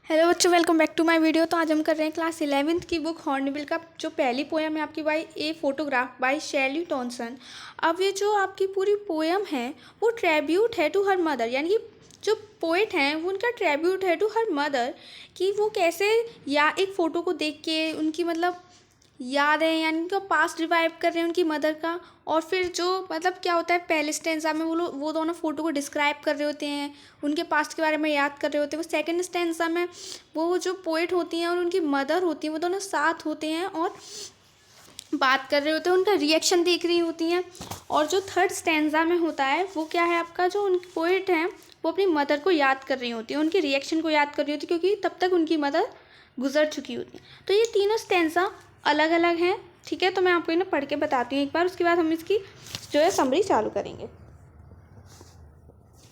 Hello बच्चों, welcome back to my video. तो आज हम कर रहे हैं क्लास 11th की बुक हॉर्नबिल का जो पहली पोएम है आपकी bye a photograph bye Shirley टॉनसन। अब ये जो आपकी पूरी पोएम है वो ट्रिब्यूट है टू हर मदर, यानी कि जो पोएट हैं वो उनका ट्रिब्यूट है टू हर मदर कि वो कैसे या एक फ़ोटो को देख के उनकी याद है, यानी उनका पास्ट रिवाइव कर रहे हैं उनकी मदर का। और फिर जो क्या होता है पहले स्टेंजा में वो दोनों फ़ोटो को डिस्क्राइब कर रहे होते हैं, उनके पास्ट के बारे में याद कर रहे होते हैं। वो सेकंड स्टेंजा में वो जो पोएट होती हैं और उनकी मदर होती हैं वो दोनों साथ होते हैं और बात कर रहे होते हैं, उनका रिएक्शन देख रही होती हैं। और जो थर्ड स्टेंजा में होता है वो क्या है आपका, जो उन पोएट हैं वो अपनी मदर को याद कर रही होती है, उनके रिएक्शन को याद कर रही होती है, क्योंकि तब तक उनकी मदर गुजर चुकी होती है। तो ये तीनों स्टेंजा अलग अलग हैं, ठीक है। तो मैं आपको इन्हें पढ़ के बताती हूँ एक बार, उसके बाद हम इसकी जो है समरी चालू करेंगे।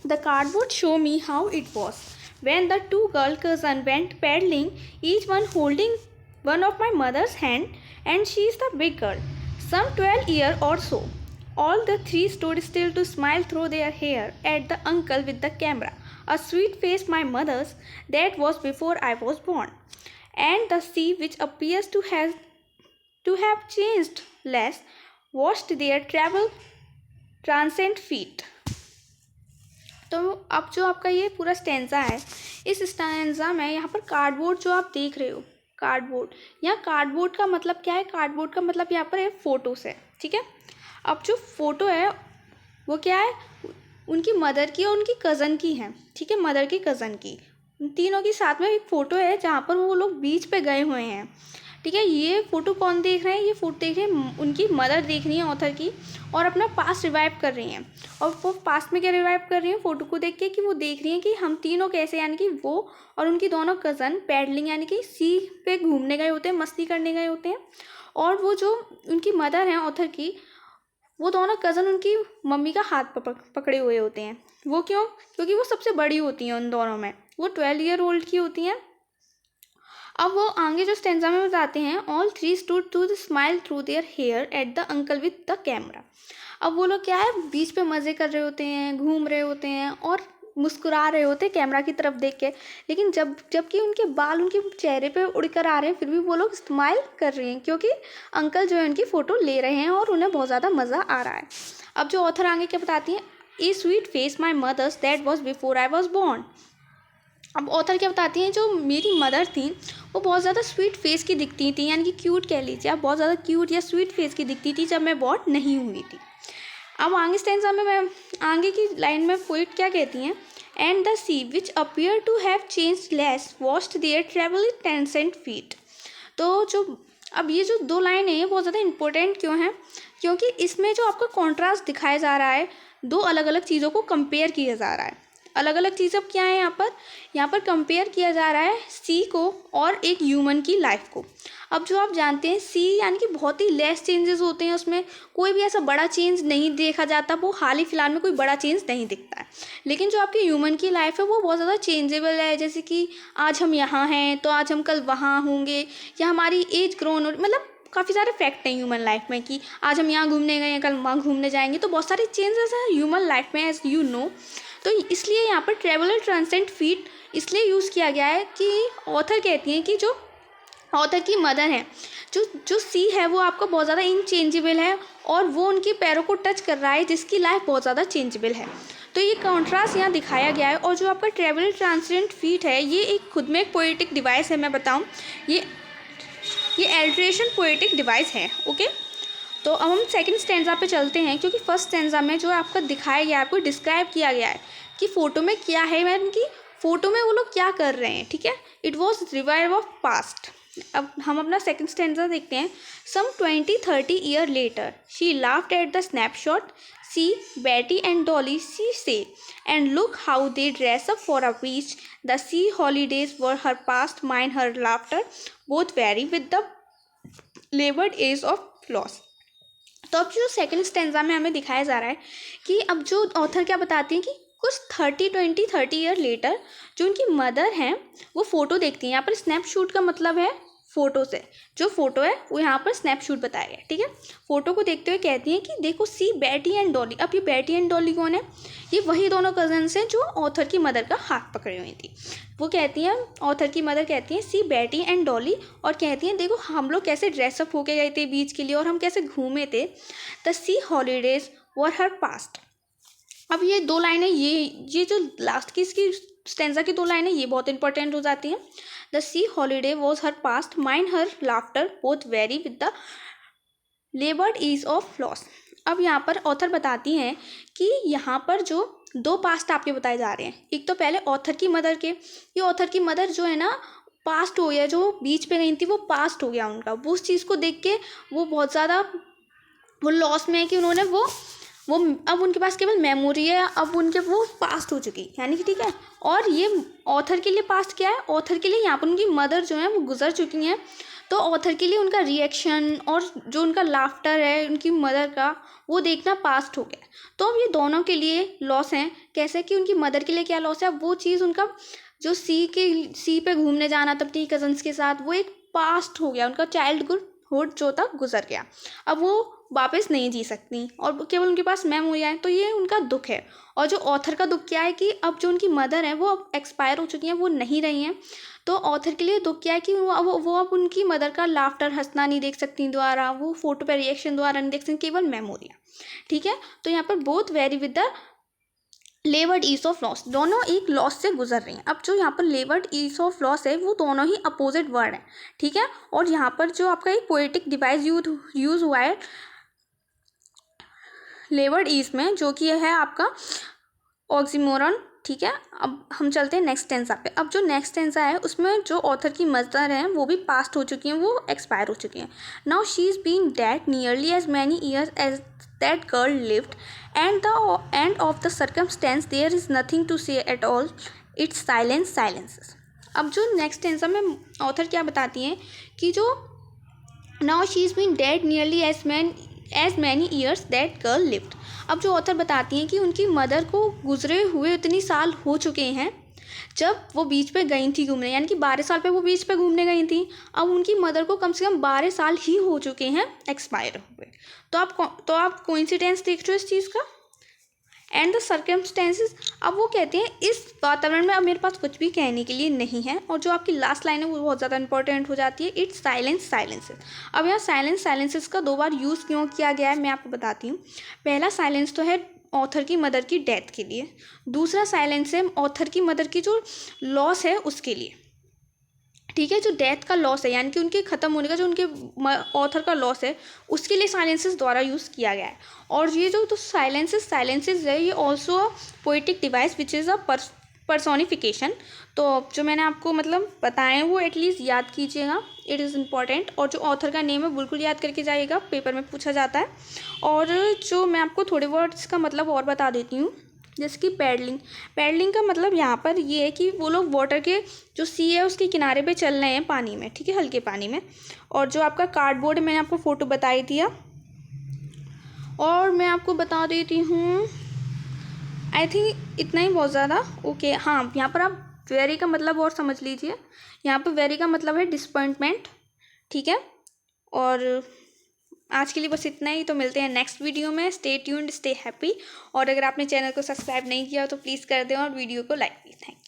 The cardboard show me how it was when the two girl cousins went paddling, each one holding one of my mother's hand, and she is the big girl, some 12 years or so. All the three stood still to smile through their hair at the uncle with the camera, a sweet face my mother's that was before I was born, and the sea, which appears to have changed less, washed their travel transcend feet. तो अब जो आपका ये पूरा stanza है, इस stanza में यहाँ पर कार्डबोर्ड जो आप देख रहे हो, कार्डबोर्ड, यहाँ कार्डबोर्ड का मतलब क्या है? कार्डबोर्ड का मतलब यहाँ पर है फोटोस है, ठीक है। अब जो फोटो है वो क्या है, उनकी मदर की और उनकी कज़न की है, ठीक है, मदर की कज़न की, उन तीनों की साथ में एक फ़ोटो है जहाँ पर वो लोग बीच पे गए हुए हैं, ठीक है। ये फ़ोटो कौन देख रहे हैं? ये फ़ोटो देख रहे हैं उनकी मदर देख रही है ऑथर की, और अपना पास्ट रिवाइव कर रही हैं। और वो पास्ट में क्या रिवाइव कर रही हैं? फ़ोटो को देख के, कि वो देख रही हैं कि हम तीनों कैसे, यानी कि वो और उनकी दोनों कज़न पैडलिंग यानी कि सी पे घूमने गए होते हैं, मस्ती करने गए होते हैं। और वो जो उनकी मदर हैं ऑथर की, वो दोनों कज़न उनकी मम्मी का हाथ पकड़े हुए होते हैं। वो क्यों? क्योंकि वो सबसे बड़ी होती हैं उन दोनों में, वो 12 ईयर ओल्ड की होती हैं। अब वो आगे जो स्टेंजा में बताते हैं, all three stood to the smile through their hair at the uncle with the camera. अब वो लोग क्या है, बीच पे मज़े कर रहे होते हैं, घूम रहे होते हैं और मुस्कुरा रहे होते हैं कैमरा की तरफ देख के। लेकिन जबकि उनके बाल उनके चेहरे पे उड़कर आ रहे हैं, फिर भी वो लोग स्माइल कर रहे हैं, क्योंकि अंकल जो है उनकी फ़ोटो ले रहे हैं और उन्हें बहुत ज़्यादा मज़ा आ रहा है। अब जो ऑथर आगे क्या बताती हैं, a sweet face my mother's that was before I was born. अब ऑथर क्या बताती हैं, जो मेरी मदर थी वो बहुत ज़्यादा स्वीट फेस की दिखती थी, यानी कि क्यूट कह लीजिए आप, बहुत ज़्यादा क्यूट या स्वीट फेस की दिखती थी जब मैं बॉर्न नहीं हुई थी। अब आगे स्टेंजा में मैं आगे की लाइन में पोइट क्या कहती हैं, and the sea which appear to have changed less washed their travel 10 feet. तो जो अब ये जो दो लाइन है ये बहुत ज़्यादा इंपॉर्टेंट क्यों है? क्योंकि इसमें जो आपका कॉन्ट्रास्ट दिखाया जा रहा है, दो अलग अलग चीज़ों को कंपेयर किया जा रहा है। अलग अलग चीज़ अब क्या है यहाँ पर कंपेयर किया जा रहा है सी को और एक ह्यूमन की लाइफ को। अब जो आप जानते हैं सी यानी कि बहुत ही लेस चेंजेस होते हैं, उसमें कोई भी ऐसा बड़ा चेंज नहीं देखा जाता, वो हाल ही फिलहाल में कोई बड़ा चेंज नहीं दिखता है। लेकिन जो आपकी ह्यूमन की लाइफ है वो बहुत ज़्यादा चेंजेबल है, जैसे कि आज हम यहाँ हैं तो आज हम कल वहाँ होंगे, या हमारी एज ग्रोन, मतलब काफ़ी सारे फैक्ट हैं ह्यूमन लाइफ में कि आज हम यहाँ घूमने गए हैं, कल वहाँ घूमने जाएंगे। तो बहुत सारे चेंजेस हैं ह्यूमन लाइफ में, एज यू नो। तो इसलिए यहाँ पर ट्रेवलर ट्रांसेंड फीट इसलिए यूज़ किया गया है कि ऑथर कहती हैं कि जो ऑथर की मदर है, जो सी है वो आपका बहुत ज़्यादा इनचेंजेबल है और वो उनके पैरों को टच कर रहा है, जिसकी लाइफ बहुत ज़्यादा चेंजेबल है। तो ये कॉन्ट्रास्ट यहाँ दिखाया गया है। और जो आपका ट्रेवलर ट्रांसेंड फीट है ये एक खुद में एक पोएटिक डिवाइस है, मैं बताऊँ, ये एल्ट्रेशन पोएटिक डिवाइस है, ओके। तो अब हम सेकंड स्टेंजा पे चलते हैं, क्योंकि फर्स्ट स्टेंजा में जो आपका दिखाया गया है, आपको डिस्क्राइब किया गया है कि फ़ोटो में क्या है, मैं उनकी फ़ोटो में वो लोग क्या कर रहे हैं, ठीक है। It was revive of past. अब हम अपना सेकंड स्टेंजा देखते हैं। Some 20-30 year later she laughed at the snapshot, see Betty and Dolly she'd say, and look how they dress up for a beach, the sea holidays were her past, mind her laughter, both very with the laboured ease of loss. तो अब जो second stanza में हमें दिखाया जा रहा है कि अब जो ऑथर क्या बताती हैं कि कुछ 30 ईयर लेटर जो उनकी मदर हैं वो फ़ोटो देखती हैं। यहाँ पर स्नैपशॉट का मतलब है फ़ोटो से। जो फ़ोटो है वो यहाँ पर स्नैपशॉट बताया गया है, ठीक है। फ़ोटो को देखते हुए कहती हैं कि देखो सी बैटी एंड डॉली। अब ये बैटी एंड डॉली कौन है? ये वही दोनों कजन्स हैं जो ऑथर की मदर का हाथ पकड़े हुई थी। वो कहती हैं, ऑथर की मदर कहती हैं सी बैटी एंड डॉली, और कहती हैं देखो हम लोग कैसे ड्रेसअप होके गए थे बीच के लिए और हम कैसे घूमे थे। The sea holidays were her past. अब ये दो लाइनें, ये जो लास्ट की इसकी स्टेंजा की दो लाइनें, ये बहुत इंपॉर्टेंट हो जाती हैं। The sea holiday was her past, mind her laughter both very with the laboured ease of loss. अब यहाँ पर ऑथर बताती हैं कि यहाँ पर जो दो पास्ट आपके बताए जा रहे हैं, एक तो पहले ऑथर की मदर के, ये ऑथर की मदर जो है ना पास्ट हो गया, जो बीच पे गई थी वो पास्ट हो गया उनका। वो उस चीज़ को देख के वो बहुत ज़्यादा वो लॉस में है कि उन्होंने वो अब उनके पास केवल मेमोरी है, अब उनके वो पास्ट हो चुकी, यानी कि ठीक है। और ये ऑथर के लिए पास्ट क्या है? ऑथर के लिए यहाँ पर उनकी मदर जो है वो गुजर चुकी हैं, तो ऑथर के लिए उनका रिएक्शन और जो उनका लाफ्टर है उनकी मदर का, वो देखना पास्ट हो गया। तो अब ये दोनों के लिए लॉस हैं। कैसे कि उनकी मदर के लिए क्या लॉस है? अब वो चीज़ उनका जो सी पे घूमने जाना था अपनी कजन्स के साथ, वो एक पास्ट हो गया, उनका चाइल्डहुड जो था गुजर गया। अब वो वापस नहीं जी सकती और केवल उनके पास मेमोरियाँ हैं, तो ये उनका दुख है। और जो ऑथर का दुख क्या है कि अब जो उनकी मदर है वो अब एक्सपायर हो चुकी हैं, वो नहीं रही हैं। तो ऑथर के लिए दुख क्या है कि वो अब उनकी मदर का लाफ्टर, हंसना नहीं देख सकती दोबारा, वो फोटो पे रिएक्शन दोबारा नहीं देख सकती, केवल मेमोरियाँ, ठीक है। तो यहाँ पर both very with the laboured ease of loss, दोनों एक लॉस से गुजर रही हैं। अब जो यहाँ पर लेवर्ड ईज ऑफ लॉस है वो दोनों ही अपोजिट वर्ड हैं, ठीक है। और यहाँ पर जो आपका एक पोएटिक डिवाइस यूज हुआ है लेवर्ड ईज में, जो कि है आपका ऑक्सीमोरन, ठीक है। अब हम चलते हैं नेक्स्ट टेंसा पे। अब जो नेक्स्ट टेंसा है उसमें जो ऑथर की मदर हैं वो भी पास्ट हो चुकी हैं, वो एक्सपायर हो चुकी हैं। Now she is being dead nearly as many years as that girl lived, and the end of the circumstance there is nothing to say at all, it's silence silences. अब जो next टेंसा में author क्या बताती हैं कि जो now she is being dead nearly as many years that girl lived. अब जो ऑथर बताती हैं कि उनकी मदर को गुजरे हुए इतनी साल हो चुके हैं जब वो बीच पे गई थी घूमने, यानी कि 12 साल पे वो बीच पे घूमने गई थी। अब उनकी मदर को कम से कम 12 साल ही हो चुके हैं एक्सपायर हुए। तो आप कोइंसिडेंस देख रहे हो इस चीज़ का, एंड द सर्कमस्टेंसेस। अब वो कहते हैं इस वातावरण में अब मेरे पास कुछ भी कहने के लिए नहीं है। और जो आपकी लास्ट लाइन है वो बहुत ज़्यादा इंपॉर्टेंट हो जाती है, इट्स साइलेंस साइलेंसेस। अब यहाँ साइलेंस साइलेंसेस का 2 बार यूज़ क्यों किया गया है मैं आपको बताती हूँ। पहला साइलेंस तो है ऑथर की मदर की डेथ के लिए, दूसरा साइलेंस है ऑथर की मदर की जो लॉस है उसके लिए, ठीक है। जो डेथ का लॉस है यानी कि उनके ख़त्म होने का जो उनके ऑथर का लॉस है उसके लिए साइलेंसेस द्वारा यूज़ किया गया है। और ये जो तो साइलेंसेस है ये also a poetic device which is a personification. तो जो मैंने आपको मतलब बताए हैं वो एटलीस्ट याद कीजिएगा, इट इज़ इम्पॉर्टेंट। और जो ऑथर का नेम है बिल्कुल याद करके जाइएगा, पेपर में पूछा जाता है। और जो मैं आपको थोड़े वर्ड्स का मतलब और बता देती हूँ, जैसे कि पैडलिंग का मतलब यहाँ पर ये है कि वो लोग वाटर के जो सी है उसके किनारे पे चल रहे हैं पानी में, ठीक है, हल्के पानी में। और जो आपका कार्डबोर्ड मैंने आपको फ़ोटो बताई थी। और मैं आपको बता देती हूँ, आई थिंक इतना ही बहुत ज़्यादा ओके। हाँ, यहाँ पर आप वेरी का मतलब और समझ लीजिए। यहाँ पर वेरी का मतलब है डिसअपॉइंटमेंट, ठीक है। और आज के लिए बस इतना ही, तो मिलते हैं नेक्स्ट वीडियो में। Stay tuned, stay happy. और अगर आपने चैनल को सब्सक्राइब नहीं किया तो प्लीज़ कर दें और वीडियो को लाइक भी। Thank you.